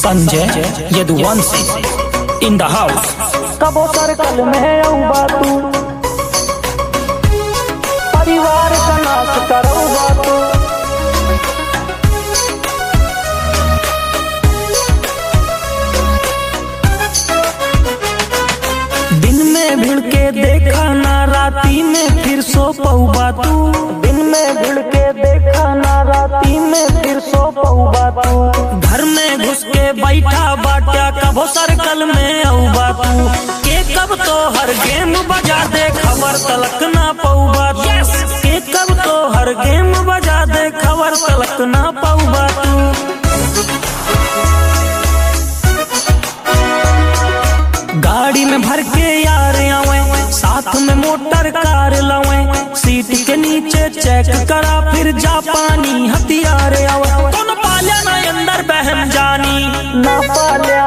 Sanjay Yaduvanshi in the house. कबो circle में औबा तू, परिवार का नाश करौबा तू। दिन में भिड़ के देखा ना राती में फिर सो पौबा तू। दिन में भिड़ के देखा ना राती में फिर सो पौबा तू। घर में घुस के बैठा बाटा कबो सर्कल में औबा तू। के कब तो हर गेम बजा दे खबर तलक ना पौबा तू। के कब तो हर गेम बजा दे खबर तलक ना पौबा तू। गाड़ी में भर के यार आवे, साथ में मोटर कार लावे। सीट के नीचे चेक करा फिर जापानी हथियार आवे। कौन पाल्या ना अंदर बहम जानी, ना पाल्या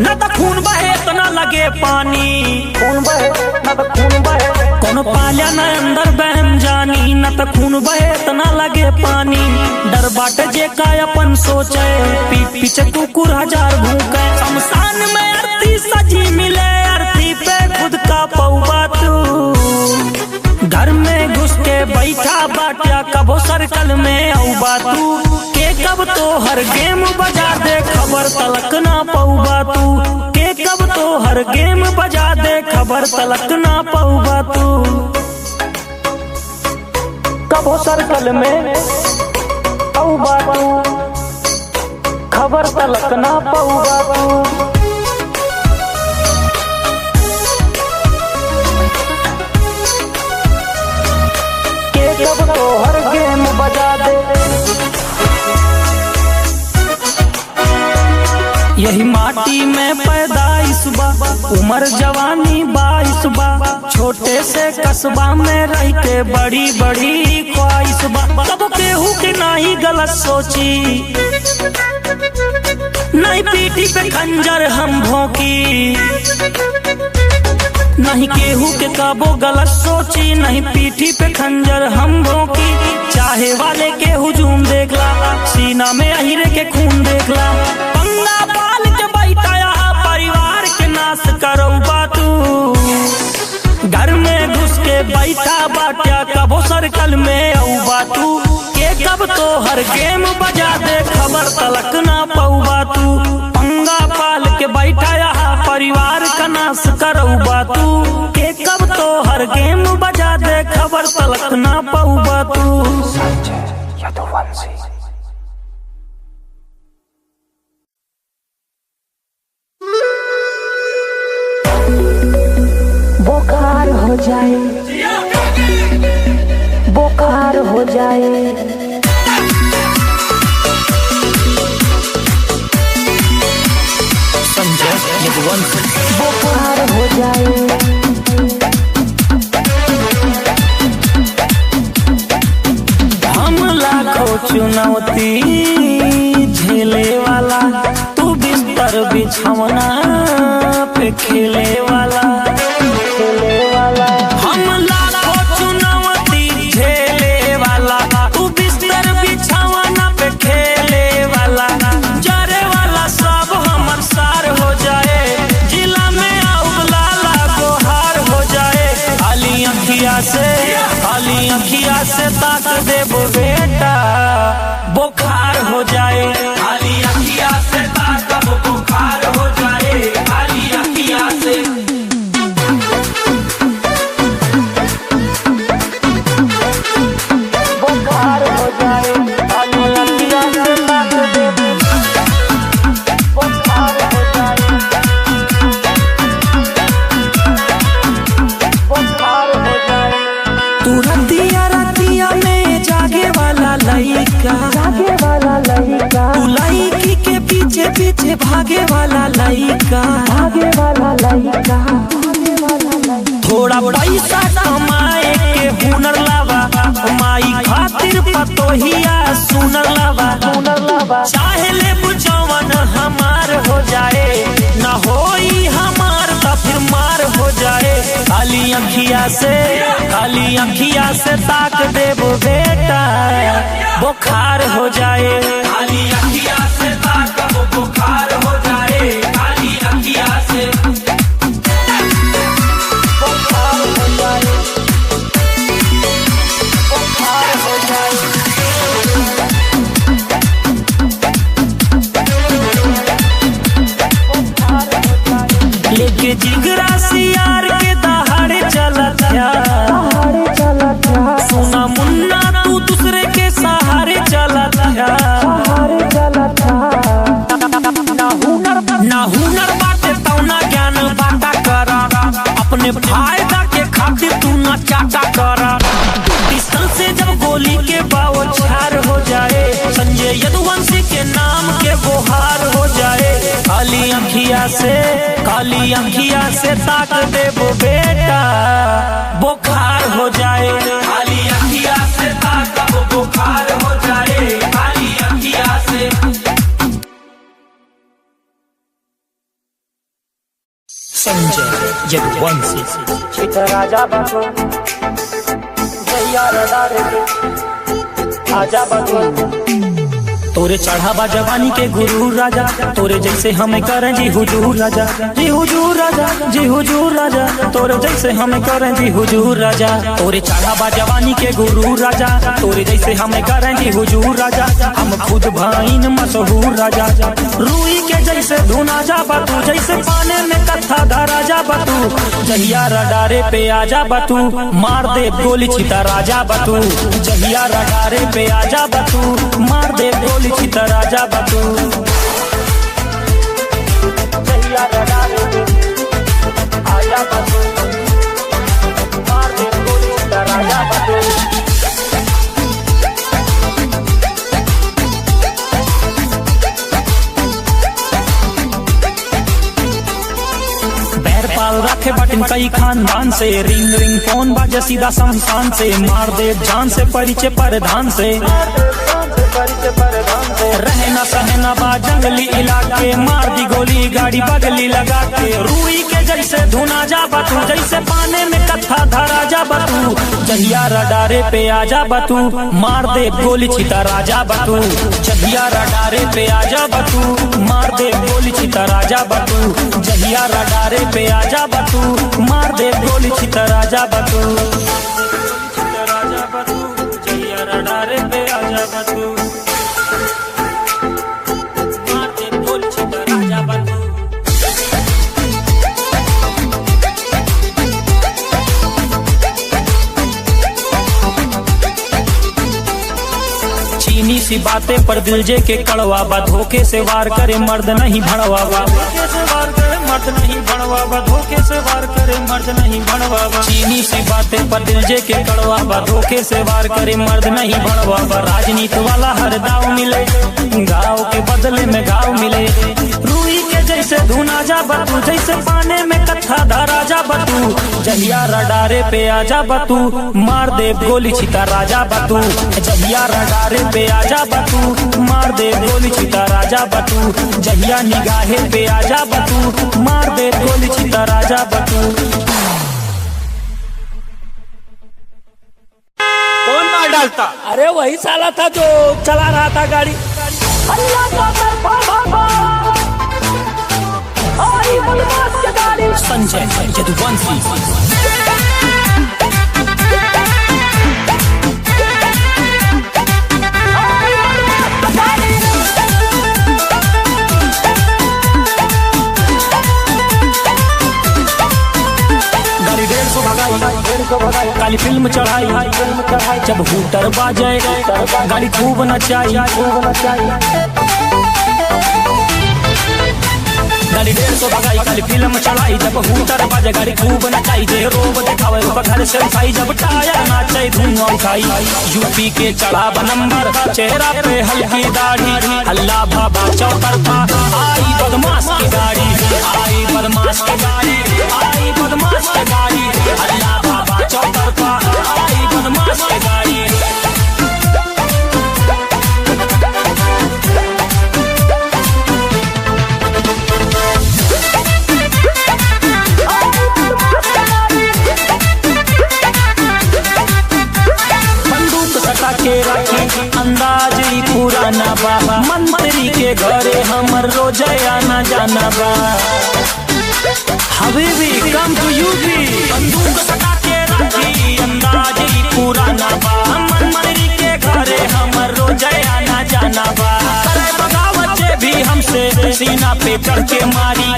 न तो खून बहे तो न लगे पानी। खून बहे न तो खून बहे, कौन पाल्या न अंदर बहम जानी। न तो खून बहे तो न लगे पानी। डर बाट जे का अपन सोचे, पीठ पीछे कुकुर हजार भूखे। शमशान में अर्थी सजी मिले, अर्थी पे खुद का पौबा तू। घर में घुस के बैठा बाटा कबो सर्कल में औबा तू। के कब तो हर गेम बजा दे खबर तलक ना पौबा तू। के कब तो हर गेम बजा दे खबर तलक ना पौबा तू। कबो सर्कल में औबा तू, खबर तलक ना पौबा तू। कब तो हर गेम बजा दे। यही माटी में पैदाइश बा, उम्र जवानी 22 बा। छोटे से कस्बा में रह के बड़ी बड़ी ख्वाहिश बा। कब केहू के नहीं गलत सोची, नहीं पीठी पे खंजर हम भोंकी। नहीं केहू के काबो गलत सोची, नहीं पीठी पे खंजर हम भोंकी। चाहे वाले के हुजूम देखला, सीना में अहिरे के खून देखला। पंगा पाल के बैठाया परिवार के नाश करौबा तू। घर में घुस के बैठा बाटा कबो सर्कल में औबा तू। के कब तो हर गेम बजा दे खबर तलक ना पौबा तू। पंगा पाल के बैठाया परिवार का नाश करौबा तू। के कब तो हर गेम बजा दे खबर तलक ना पौबा तू। संजय यदुवंशी। बुखार हो जाए, बुखार हो जाए। संजय यदुवंशी। बुखार हो जाए, हम लाखों चुनौती झेले वाला, तू बिस्तर बिछौना पे खेले वाला। हम लाखों चुनौती झेले वाला, तू बिस्तर बिछौना पे खेले वाला। जरे वाला सब हमर सार हो जाए, जिला में औगलाला गोहार हो जाए। खाली अखिया से ताक देबो बेटा, बुखार हो जाए। खाली अखिया से ताक बुखार हो जाए। खाली अखिया से बुखार हो जाए। खाली अखिया से ताक देबो बुखार हो जाए। बुखार हो जाए। तू रतिया में जागे वाला लइका, जागे वाला लइका। तू लइकी के पीछे पीछे भागे वाला लइका, भागे वाला लइका। थोड़ा पैसा कमाए के हुनर लावा, माई खातिर पतोहिया सुनर लावा। चाहे ले बुझवन हमार हो जाए, ना होई हमार तो फिर मार हो जाए। खाली अखिया से ताक देबो बेटा, बुखार हो जाए। खाली अखिया से ताक बुखार ये यदुवंशी के नाम के बोहार हो जाए। काली अंखिया से ताक दे वो बेटा बुखार हो जाए। काली अंखिया से ताक वो बुखार हो जाए। काली अंखिया से। संजय यदुवंशी। राजा बनो आजा बनो। तोरे चढ़ावा जवानी के गुरु राजा, तोरे जैसे हमें करें जी हुजूर राजा, जी हुजूर राजा, जी हुजूर राजा, तोरे जैसे हमें करें जी हुजूर राजा। तोरे चढ़ावा जवानी के गुरु राजा, तोरे जैसे हमें करें जी हुजूर राजा। हम खुद भाईन मशहूर राजा, रूई के जैसे धुना जा बतू, जैसे पाने में कथा धरा जा बतू। जहिया रडारे पे आजा बतू, मार दे गोली छिता राजा बतू। जहिया रडारे पे आजा बतू, मार दे गोली छिता राजा बतू। जहिया रडारे पे आजा बतू, मार दे गोली छिता राजा बतू। पाल रखे बटन कई खानदान से, रिंग रिंग फोन बाजे सीधा शमशान से। मार दे जान से परिचय परधान से, रहना सहना बा जंगली इलाके। मार दी गोली गाड़ी बगली लगा के, रूई के जैसे धुना जा बतू, जैसे पाने में कथा धरा जा बतू। जहिया रडारे पे आजा बतू, मार दे गोली छिता राजा बतू। जहिया रडारे पे आजा बतू, मार दे गोली छिता राजा बतू। जहिया रडारे पे आजा बतू, मार दे गोली छिता राजा बतू। जहिया रडारे पे आजा बतू, मार दे गोली छिता राजा बतू। चीनी सी बातें पर दिल जे के कड़वा बा, धोखे से वार करे मर्द नहीं भड़वा बा। धोखे से वार करे मर्द नहीं भड़वा बा, धोखे से वार करे मर्द नहीं भड़वा बा। चीनी सी बातें पर दिल जे के कड़वा बा, धोखे से वार करे मर्द नहीं भड़वा बा। राजनीति वाला हर दाव मिले, गाँव के बदले में गाँव मिले। रूई के जैसे धुना जा बतू, जैसे पाने में कथा धरा जा बतू। जहिया रडारे पे आजा बतू, मार दे गोली छिता राजा बतू। जहिया रडारे पे आजा बतू, मार दे गोली छिता राजा बतू। जहिया निगाहे पे आजा बतू, मार दे गोली छिता राजा बतू। कौन मार डालता? अरे वही साला था जो चला रहा था गाड़ी। संजय यदुवंशी। काली फिल्म चढ़ाई, जब हूटर बाजे गाड़ी खूब नचाई। गाड़ी 150 भगाई, काली फिल्म चढ़ाई, जब हूटर बाजे गाड़ी खूब नचाई। जे रोब दिखावे घर से उठाई, जब टायर नाचे धुआं उठाई। यूपी के चढ़ावा नंबर, चेहरा पे हल्की दाढ़ी। अल्लाह बाबा चौतरफा, आई बदमाश की गाड़ी, आई बदमाश की गाड़ी, आई बदमाश की गाड़ी। अल्लाह बाबा चौतरफा, आई बदमाश की गाड़ी। के रखी अंदाज ही पुराना बा, मंत्री के घरे हमर रोज आना जाना बा। हबीबी कम टू यूपी, बंदूक सटा के रखी अंदाज ही पुराना बा, मंत्री के घरे हमर रोज आना जाना बा। करे बगावत भी हमसे सीना पे चढ़ के मारी।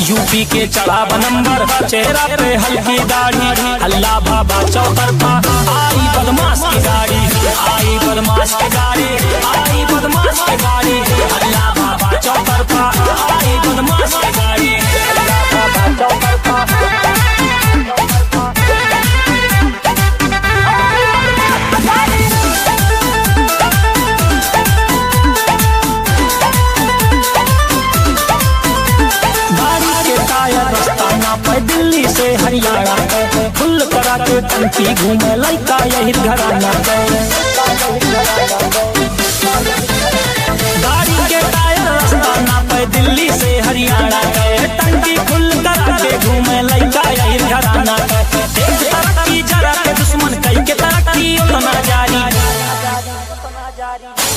यूपी के चढ़ावा नंबर, चेहरा पे हल्की दाढ़ी। अल्लाह बाबा चौतरफा, आई बदमाश की गाड़ी, आई बदमाश की गाड़ी, आई बदमाश की गाड़ी। अल्लाह बाबा चौतरफा, आई बदमाश की गाड़ी। अल्लाह बाबा चौतरफा। करा के टंकी घूमे लइका यही घराना के। गाड़ी के टायर रास्ता नापे दिल्ली से हरियाणा के, टंकी खुल करा के घूमे लइका यही घराना के। एक तरक्की जरा के दुश्मन कई के तरक्की उतना जारी।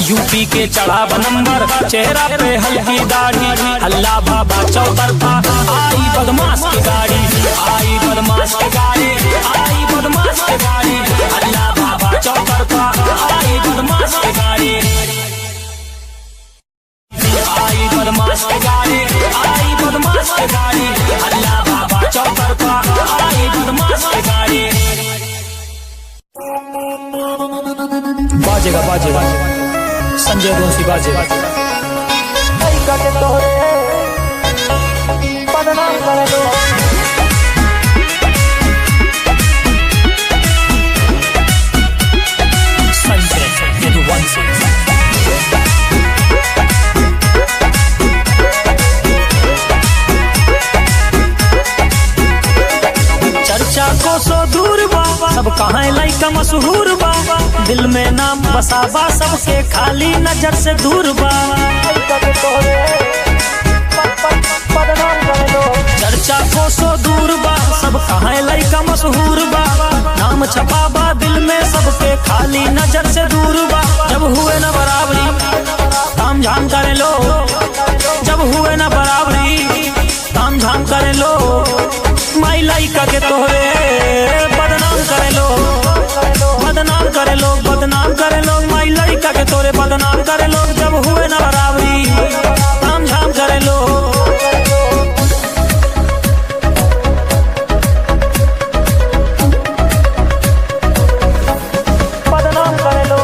यूपी के चढ़ाव नंबर, चेहरा पे हल्की दाढ़ी, अल्लाह बाबा चौतरफा आई बदमाश की गाड़ी, आई बदमाश की गाड़ी, आई बदमाश की गाड़ी, अल्लाह बाबा चौतरफा आई बदमाश की गाड़ी, आई बदमाश की गाड़ी, आई बदमाश की गाड़ी, अल्लाह बाबा चौतरफा आई बदमाश की गाड़ी। बाजेगा बाजेगा संजय दोषी बाजेगा। संजय यदुवंशी। चर्चा को सो दूर बा, सब कहाँ लइका मशहूर बा, दिल में नाम बसाबा सबके खाली नजर से दूर बा। चर्चा को सो दूर बा, सब कहाँ लइका मशहूर बा, नाम छपाबा दिल में सबके खाली नजर से दूर बा। जब हुए न बराबरी ताम झाम करे लो, जब हुए न बराबरी ताम झाम करे लो, माई लइका के तोहरे बदनाम करे लो, बदनाम करे लोग, बदनाम करे लोग, माई लइका के तोरे बदनाम करे लोग। जब हुए न बराबरी ताम झाम करे लो। बदनाम करे लो।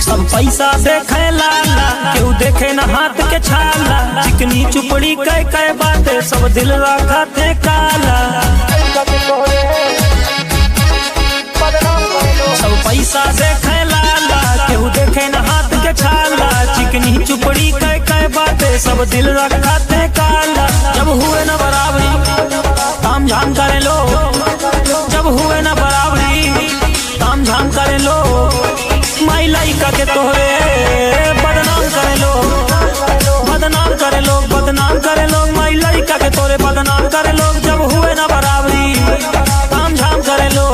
सब पैसा देखे लाला, क्यों देखे न हाथ के छाला, चिकनी चुपड़ी कई कई बातें सब दिल रखा थे काला। सब पैसा देखे लाला, क्यों देखे न हाथ के छाला, चिकनी चुपड़ी कई कई बातें सब दिल रखा थे काला। जब हुए न बराबरी ताम झाम करे लो, जब हुए न बराबरी ताम झाम करे लो, माई लइका के तोहरे बदनाम करे लो, बदनाम करे लोग, बदनाम करे लोग, माई लइका के तोरे बदनाम करे लोग। जब हुए न बराबरी ताम झाम करे लो।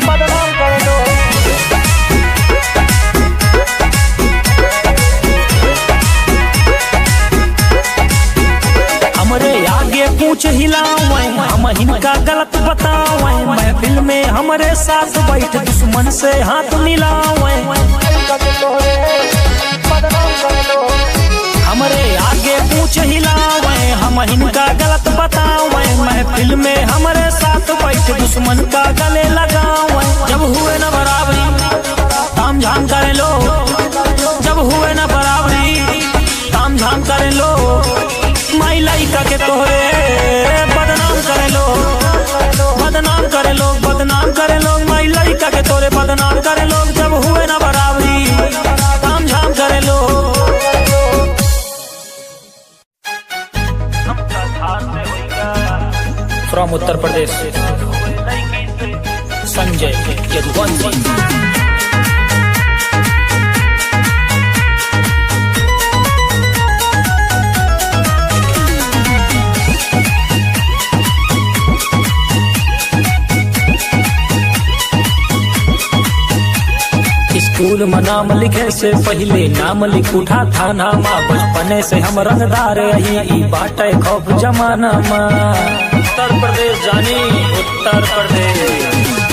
बदनाम करे लो। हमरे आगे पूछ हिलावे, हम इनका गलत बतावे, महफिल में हमरे साथ बैठ दुश्मन से हाथ मिलावे। हमरे आगे पूछ हिलावे, हम इनका गलत बतावे, महफिल में हमरे साथ बैठ दुश्मन का गले लगावे। जब हुए न बराबरी ताम झाम करे लो, जब हुए न बराबरी ताम झाम करे लो, माई लइका के तोहरे बदनाम करे लो, बदनाम करे लोग, बदनाम करे लोग, माई लइका के तोरे बदनाम करे लोग। जब हुए न बराबरी ताम झाम करे लो। फ्रॉम उत्तर प्रदेश संजय यदुवंशी। स्कूल में नाम लिखे से पहले नाम लिख उठा था नामा, बचपने से हम रंगदार ही बाटे खौफ जमाना मा। उत्तर प्रदेश जानी उत्तर प्रदेश।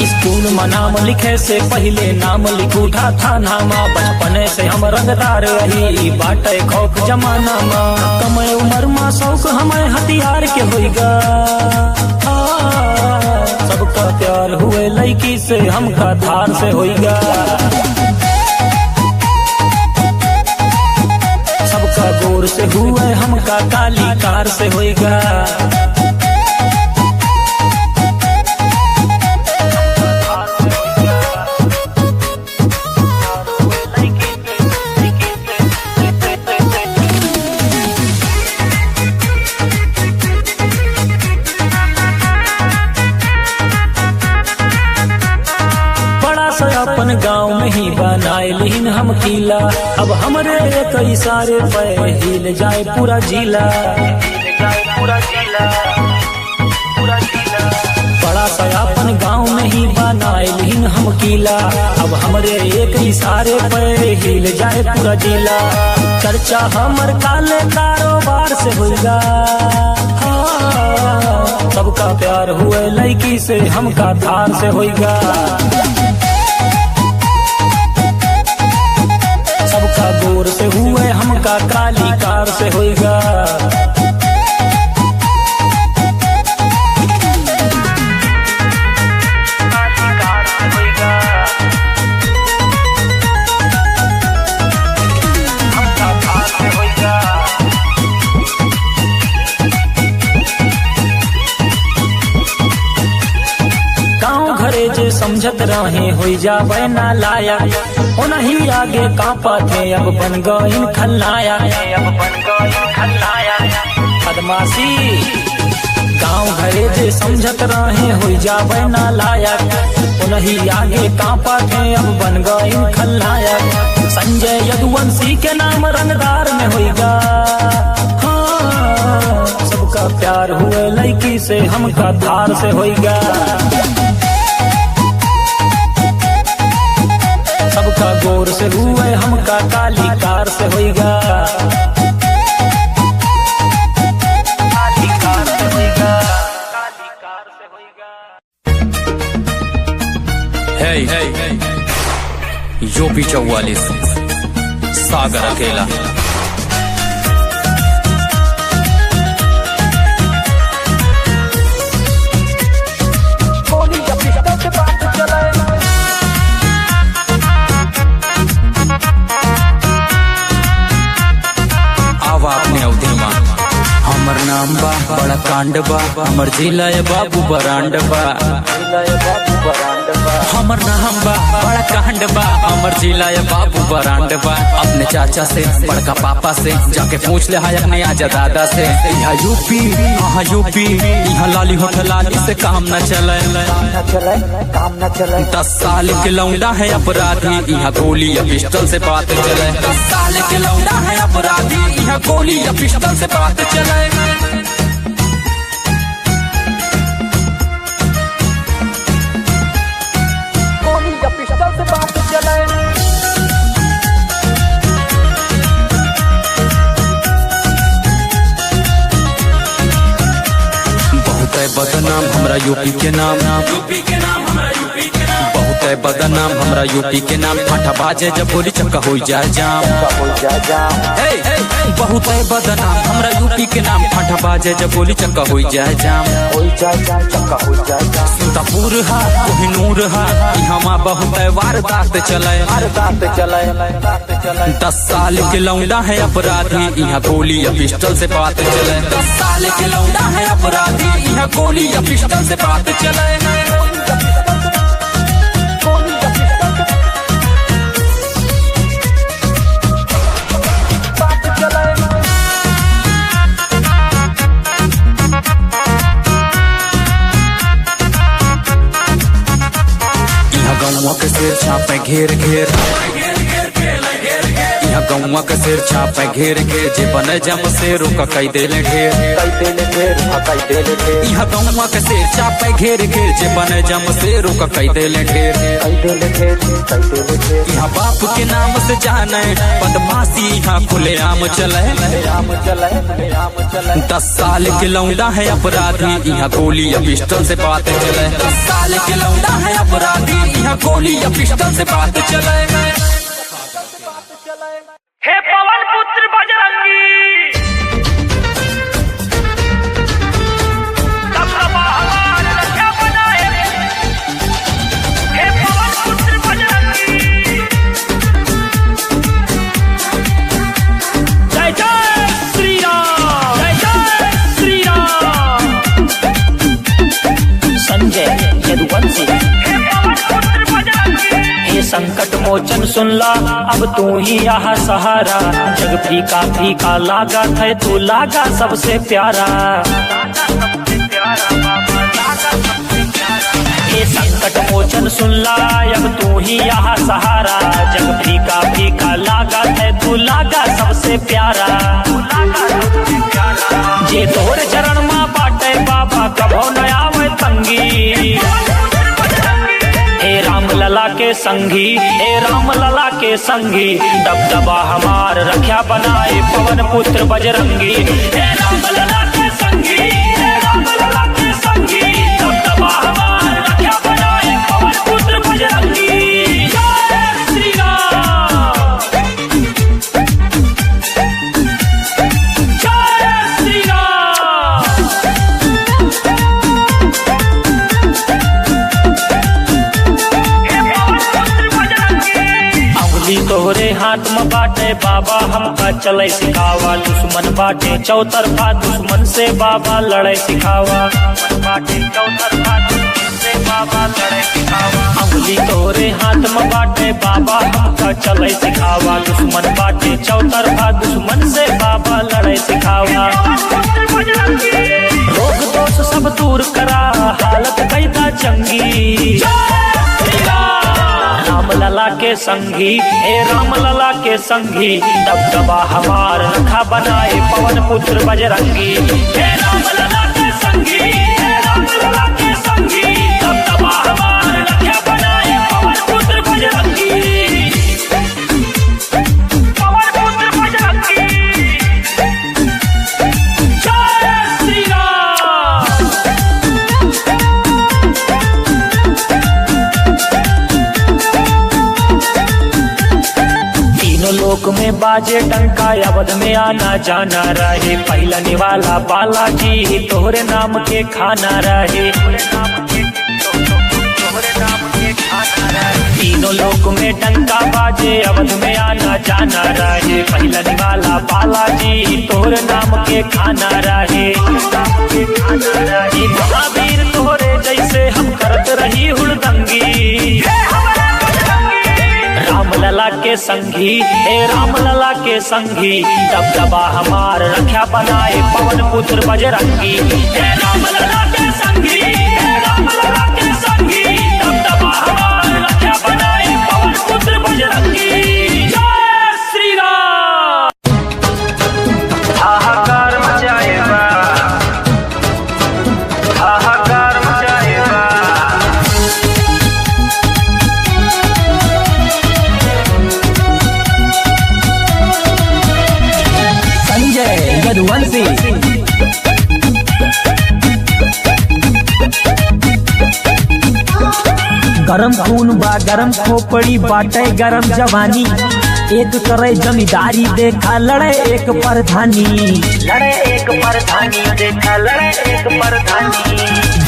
स्कूल में नाम लिखे से पहले नाम लिख उठा था नामा, बचपने से हम रंगदार ही बाटे खौफ जमाना मा। कम उम्र में शौक हमें हथियार के होइगा, सबका प्यार हुए लड़की से हमका थार से होइगा। सबका गोर से हुए हमका काली कार से होएगा। लीन हम किला, अब हमरे एक इशारे पे हिल जाए पूरा जिला। बड़ा सा अपन गाँव में ही बनाए लीन हम किला, अब हमरे एक इशारे पे हिल जाए पूरा जिला। चर्चा हमर काले कारोबार से होगा, हाँ, सबका प्यार हुए लड़की से हमका थार से होगा। सबका गोर से हुए हमका काली कार से होगा। जे समझत रहे हो जावे ना लायक, ओ नहीं आगे कांपा थे अब बन गईन खलनायक। बदमाशी गाँव घरे जे समझत रहे हो जावे ना लायक, ओ नहीं आगे कांपा थे अब बन गईन खलनायक। संजय यदुवंशी के नाम रंगदार में होगा, हाँ, सबका प्यार हुए लड़की से हमका थार से होगा। सबका गोर से हुए हमका काली कार से होगा। यूपी 44 सागर अकेला। हमर नाम बा बड़ा कांड बा, हमर जिला बाबू बरांड बा। हमर नाम बा बड़ा कांड बा, हमर जिला बाबू बरांड बा। अपने चाचा से बड़का पापा से जाके पूछ ले हाय अपने आजा दादा से। यहाँ यूपी हाँ यूपी, यहाँ लाली होठ लाली से काम न चले। 10 साल के लौंडा है अपराधी, यहाँ गोली या पिस्टल से बात चले। 10 साल के लौंडा है अपराधी, यहाँ गोली या पिस्टल से बात चले। बदनाम हमरा यूपी के नाम, बहुत है बदनाम हमरा यूपी के नाम। फाटा बाजे जब गोली चक्का हो जाए जाम, बहुत है बदनाम हमरा यूपी के नाम। फाटा बाजे जब गोली चक्का हो जाए जाम। सीतापुर हा कोहिनूर हा, यहाँ बहुत है वारदात चले। 10 साल के लौंडा है अपराधी, यहाँ गोली या पिस्टल से बात चले। 10 साल के लौंडा है अपराधी, यहाँ गोली या पिस्टल से बात चले। गौवा के सिर छापे घेर घेर, यहाँ गौवा के सिर छापे घेर घेर। जे बने जम से रोका कई देले ढेर, यहाँ गौवा के सिर छापे घेर घेर। जे बने जम से रोका कई देले ढेर। यहाँ बाप के नाम से जाने बदमाशी, यहाँ खुले आम चले। 10 साल के लौंडा है अपराधी, यहाँ गोली या पिस्टल से बात चले। 10 साल के लौंडा है अपराधी, यहाँ गोली या पिस्टल से बात चले। हे पवन पुत्र बजरंगी, हे पवन पुत्र बजरंगी, जय जय श्री राम, जय जय श्री राम। संजय यदुवंशी, ये संकट मोचन सुन ला, अब तू ही यहाँ सहारा। जग फीका फीका लागा है, तू लागा सबसे प्यारा। ये संकट संकट मोचन सुनला अब तू ही यहाँ सहारा। जग फीका फीका लागा है तू लागा सबसे प्यारा। जे तोरे चरण माँ बाटे बाबा कभो न आवे तंगी। हे राम लला के संगी, हे राम लला के संगी, दबदबा हमार रख्या बनाए पवन पुत्र बजरंगी। हे राम लला के संगी, हे राम लला के संगी, दबदबा हमार रख्या बनाए पवन पुत्र बजरंगी। जय श्री राम, जय श्री राम। तोहरे हाथ में बाटे बाबा हमका चले सिखावा। दुश्मन बाटे चौतरफा दुश्मन से बाबा लड़े सिखावा। बाटे चौतरफा दुश्मन से बाबा लड़े सिखावा। अंगुली तोहरे हाथ में बाटे बाबा हमका चले सिखावा। दुश्मन बाटे चौतरफा दुश्मन से बाबा लड़े सिखावा। रोग दोष सब दूर करा हालत कैदा चंगी। राम लला के संगी, हे राम लला के संगी, दबदबा हमार रखा बनाए पवन पुत्र बजरंगी। हे राम लला के संगी, हे राम लला के संगी, दबदबा हमार रखा बनाए पवन पुत्र बजरंगी। पवन पुत्र बजरंगी। जय श्री राम। लोक में बाजे टंका अवध में आना जाना रहे। पहलने वाला बालाजी तोहरे नाम के खाना रहे। तीनों लोक में टंका बाजे अवध में आना जाना रहे। पहलने वाला बालाजी तोहरे नाम के खाना रहे। महावीर तोहरे जैसे हम करत रही हुड़दंगी। राम लला के संगी, हे राम लला के संगी, दबदबा हमार रख्या बनाए पवन पुत्र बजरंगी। हे राम लला के संगी, हे राम लला के संगी, दबदबा हमार रख्या बनाए पवन पुत्र बजरंगी। जय श्री राम। हाहाकार मचाएगा, हाहाकार मचाएगा। यदुवंशी गरम खून बा गरम खोपड़ी बाटे गरम जवानी। एक करे जमींदारी देखा लड़े एक प्रधानी। लड़े एक प्रधानी देखा लड़े एक प्रधानी।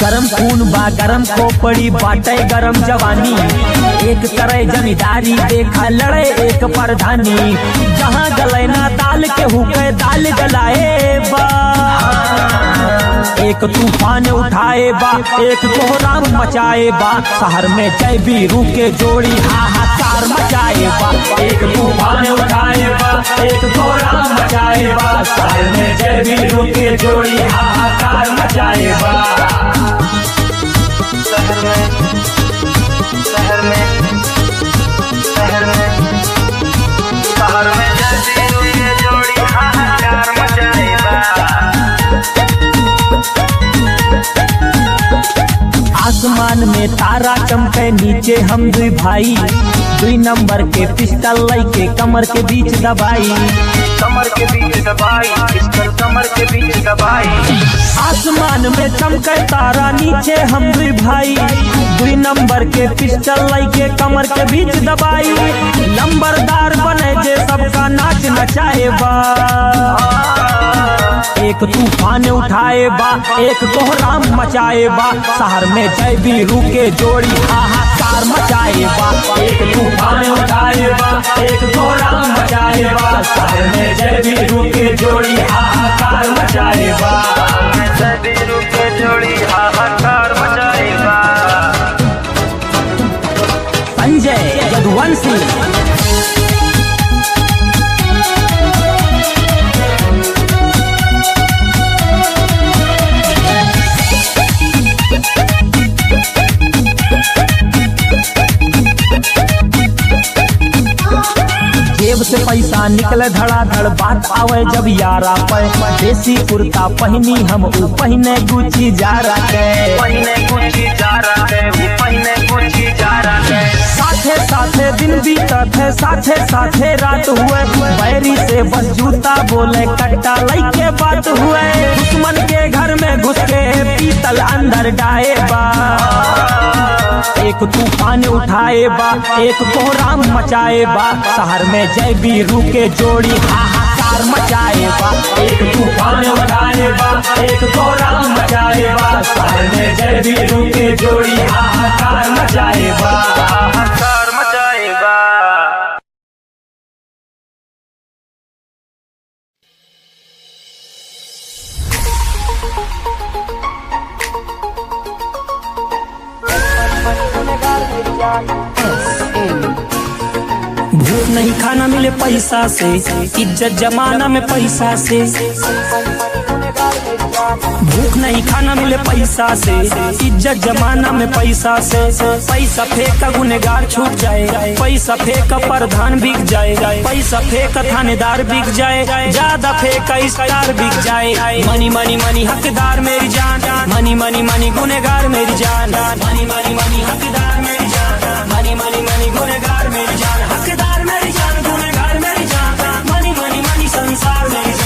गरम खून बा गरम खोपड़ी बाटे गरम जवानी। एक करे जमींदारी देखा लड़े एक प्रधानी। जहाँ गले ना दाल के हुके दाल गलाए बा। एक तूफान उठाए बा एक कोहराम मचाए बा। शहर में जय बीरू के जोड़ी हाहाकार मचाए बा। एक तूफान उठाए बा एक कोहराम मचाए बा। शहर में जय बीरू के जोड़ी हाहाकार मचाए बा। शहर में शहर में शहर में शहर में जय बीरू के जोड़ी हाहाकार मचाए बा। आसमान में तारा चमके नीचे हम दुई भाई। 2 नंबर के पिस्टल लइके कमर के बीच दबाई। कमर के बीच दबाई पिस्टल कमर के बीच दबाई। आसमान में चमके तारा नीचे हम दुई भाई। 2 नंबर के पिस्टल लइके कमर के बीच दबाई। लंबरदार बने जे सबका नाच नचाए बा। एक तूफान उठाए बा एक कोहराम मचाए बा। शहर में जय बीरू के जोड़ी हाहाकार मचाए बा। एक तूफान उठाए बा एक कोहराम मचाए बा। शहर में जय बीरू के जोड़ी हाहाकार मचाए बा। जय बीरू के जोड़ी हाहाकार मचाए बा। संजय यदुवंशी जेब से पैसा निकले धड़ाधड़, बात आवे जब यारा पे। देसी कुर्ता पहनी हम ऊ पहने गुची जा रखे, साथे साथे दिन बीतत है, साथे साथे रात हुए। बैरी से बस जूता बोले कट्टा लइके बात हुए। दुश्मन के घर में घुस के पीतल अंदर डाए बा, एक तूफान उठाए बा, एक कोहराम मचाए बा। शहर में जय बीरू के जोड़ी हाहाकार मचाए बा, एक तूफान उठाए बा, एक कोहराम मचाए बा। शहर में जय बीरू के जोड़ी हाहाकार मचाए बा, हाहाकार मचाए बा। भूख नहीं खाना मिले पैसा से, इज्जत जमाना में पैसा से। भूख नहीं खाना मिले पैसा से, इज्जत जमाना में पैसा से। पैसा फेंका गुनेगार छूट जाए, पैसा फेंका प्रधान बिक जाए, पैसा फेंका थानेदार बिक जाए, ज्यादा फेंका स्टार बिक जाए। मनी मनी मनी हकदार मेरी जान, मनी मनी मनी गुनेगार मेरी जान, मनी मनी मनी हकदार मेरी जान, मनी मनी मनी गुनेगार मेरी जान, हकदार मेरी जान, गुनेगार मेरी जान, मनी मनी मनी संसार मेरी जान।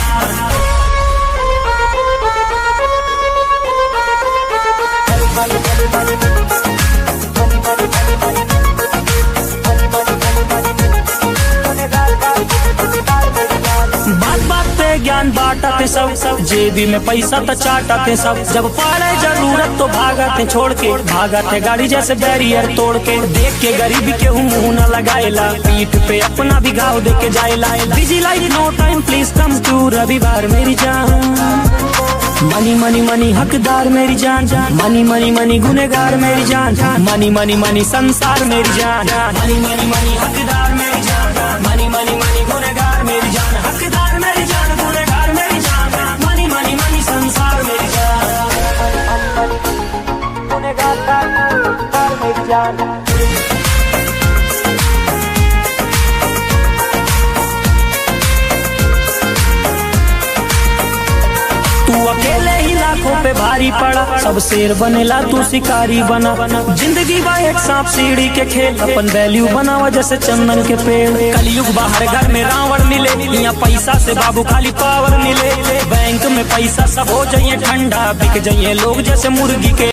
बात बात पे ज्ञान बांटते सब, जेबी में पैसा तो चाटते सब। जब पड़े जरूरत तो भागते छोड़ के, भागते गाड़ी जैसे बैरियर तोड़ के। देख के गरीबी के मुंह न लगाएला, पीठ पे अपना भी घाव दे के जाएला। Busy life no time please come to रविवार मेरी जान। मनी मनी मनी हकदार मेरी जान, मनी मनी मनी गुनेगार मेरी जान, मनी मनी मनी संसार मेरी जान, मनी मनी मनी हकदार मेरी जान, मनी मनी मनी गुनेगार मेरी जान, हकदार मेरी जान, गुनेगार मेरी जान, मनी मनी मनी संसार मेरी जान, गुनेगार मेरी जान। तू अकेले ही लाखों पे भारी पड़ा, सब शेर बनेला तू शिकारी बना। जिंदगी बा एक सांप सीढ़ी के खेल, अपन वैल्यू बनावा जैसे चंदन के पेड़। कलयुग बाहर घर में रावण मिले, यहाँ पैसा से बाबू खाली पावर मिले। बैंक में पैसा सब हो जाइए ठंडा, बिक जाइए लोग जैसे मुर्गी के।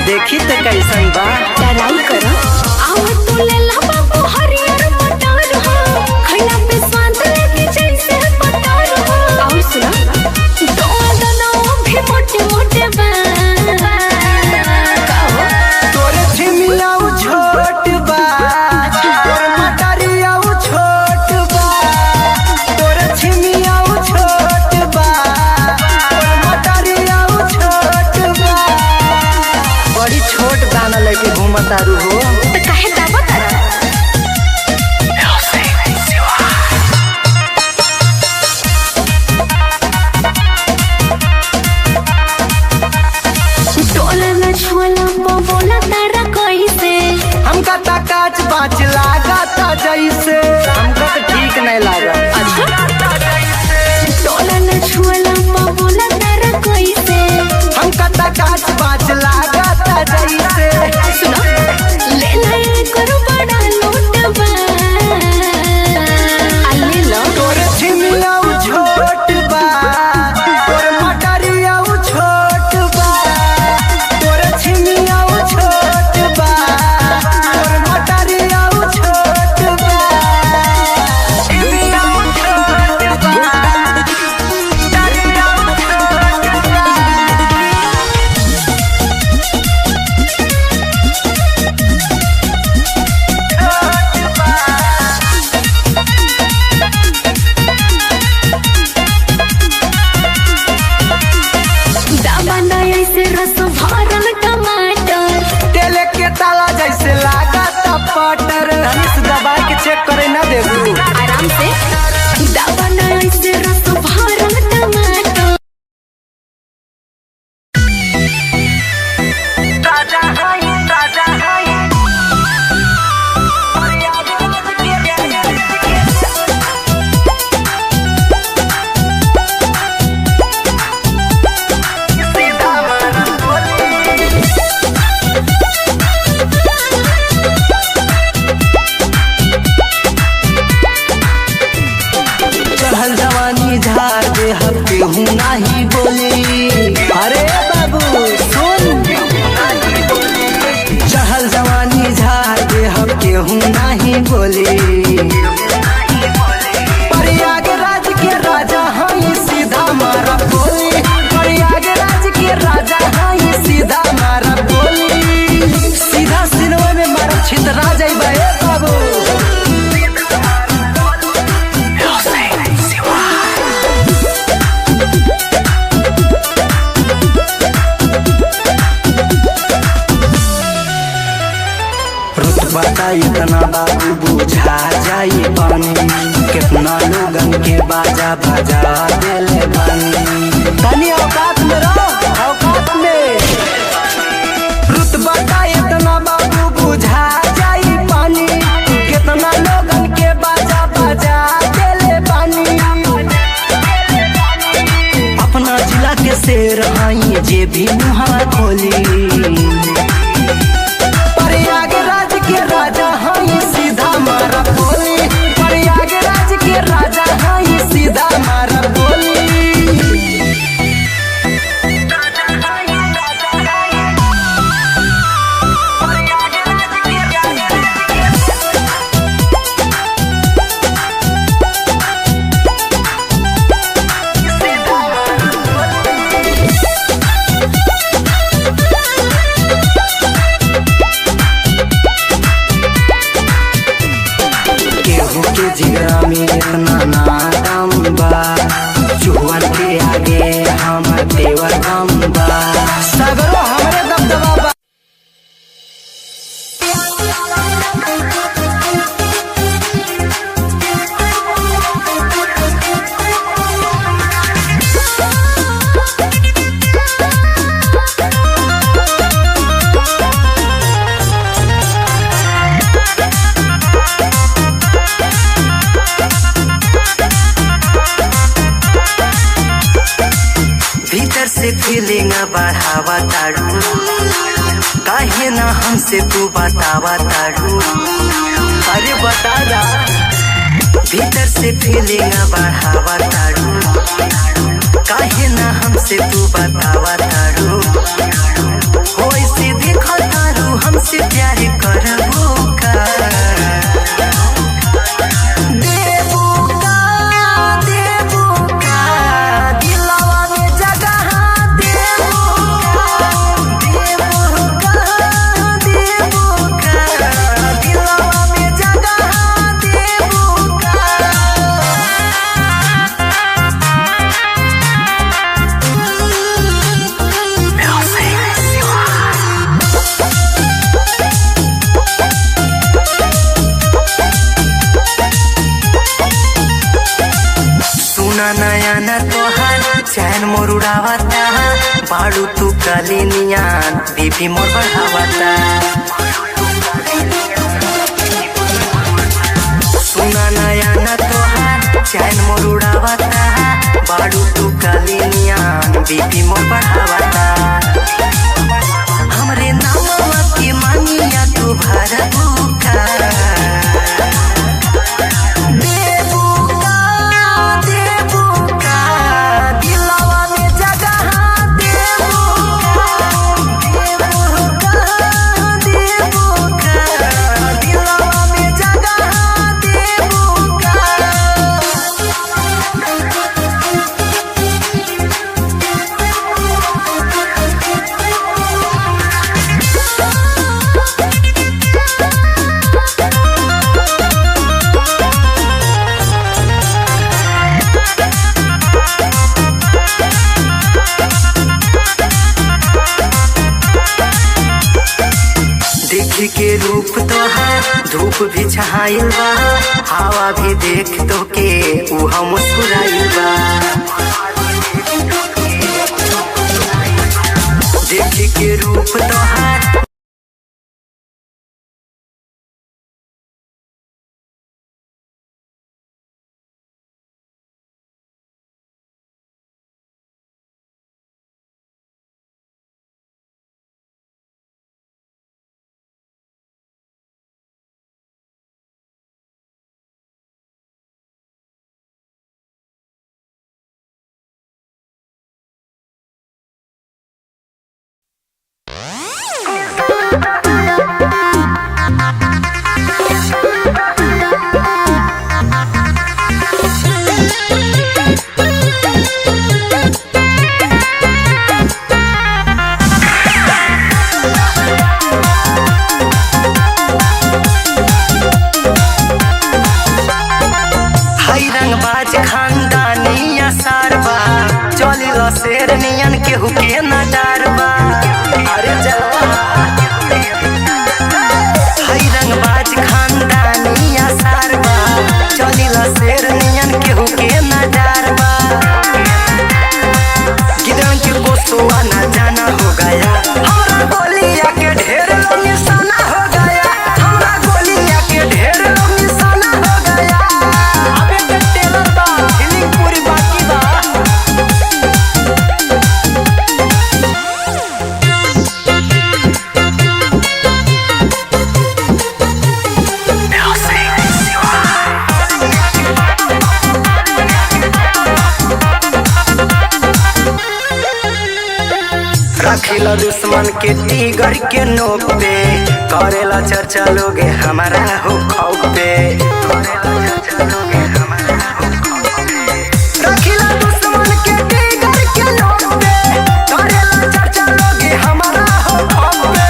देखी तो कैसन बा, डराई करो। आवा तू ले ला बाबू हरियर मटर हो, खैला पे स्वाद लेके जैसे मटर हो। और सुना, दोनों भी मोटे मोटे बा। तोरे झिमिया उ छोट बा, तोरे मटरिया उ छोट बा, तोरे झिमिया उ छोट बा, तोरे मटरिया उ छोट बा। बड़ी छोट दाना लेके घूमतारू हो, तो काहे दावा तारा? टोला न छोला बोला तारा कैसे? हमका ता काच बाच लागता जैसे, हमका तो ठीक नहीं लगा। टोला न छोला बोला तारा कैसे? हमका ता काच बाच लागता जैसे। सुनो दावना ऐसे रस भरल टमाटर चढ़ल जवानी झाड़ दे हम केहू नहीं बोली। अरे बाबू सुन, चढ़ल जवानी झाड़ दे हम केहू नहीं बोली। प्रयागराज के राजा हई सीधा मारा बोली। प्रयागराज के राजा हई सीधा मारा बोली। सीधा सिनेमा में मारा छितरा जाइबे बाबू। रुतबा इतना बाबू बुझा जाई पानी। कितना लोगन के बाजा बजा देले बानी। तनी औकात में रहो, औकात में। रुतबा इतना बाबू बुझा जाई पानी। कितना लोगन के बाजा बजा देले बानी। अपना जिला के शेर हई जे भी मुहा खोली। प्रयागराज के राजा हई सीधा मारा बोली। प्रयागराज के राजा हई सीधा मारा बोली। केहू के जिगरा में इतना नादम बा। चुहन के आगे हमर देवर हम बा। सगरो हमरे दबदबा बा। भीतर से फीलिंग बढ़ावा ताड़ू। काहे ना हमसे तू बतावा ताड़ू। अरे बता दा। भीतर से फीलिंग बढ़ावा ताड़ू। काहे ना हमसे तू बतावा ताड़ू। हो ऐसे देखो तारू हमसे प्यार करबो का। नया न तोहार चैन मोर उड़ावता। बाड़ू तू काली नियान बीबी मोर बढ़ावता। सुना नया न तोहार चैन मोर उड़ावता। बाड़ू तू काली नियान बीबी मोर बढ़ावता। हमरे नामवा के मानिया तू भरबू का। समाइल बा, हवा भी देख तो के उहा मुस्कुराइल बा। देखी के रूप तोहार शेर नियन केहू के न डरबा। अरे जलवा हई रंगबाज खानदानिया सारबा, चलिला शेर नियन केहू के न डरबा। गिदन के कोसुआ न जाना हो गया, हमरा गोलिया के ढेर निशाना हो गया, हमरा गोलिया के ढेर निशाना हो गया। अबे के टेलर बा फीलिंग पूरी बाकी बा। रखिला दुश्मन के टीगर के नोक पे, करेला चर्चा लोगे हमारा हो खौफ पे। रखिला दुश्मन के टीगर के नोक पे, करेला चर्चा लोगे हमारा हो खौफ पे।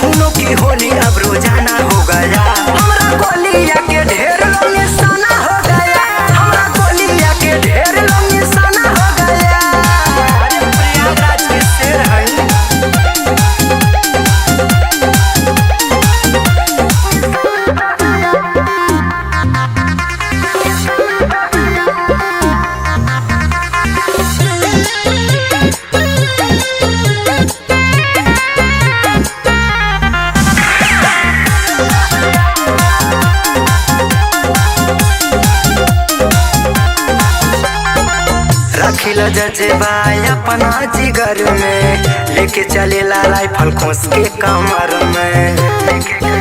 खूनों की होली अब रोजाना हो गया, हमरा गोलिया के ढेर निशाना हो गया, हमरा गोलिया के ढेर निशाना हो गया। प्रयागराज के शेर है। रखिला जजेबा अपना जिगर में, लेके चलेला राइफल खोस के कमर में।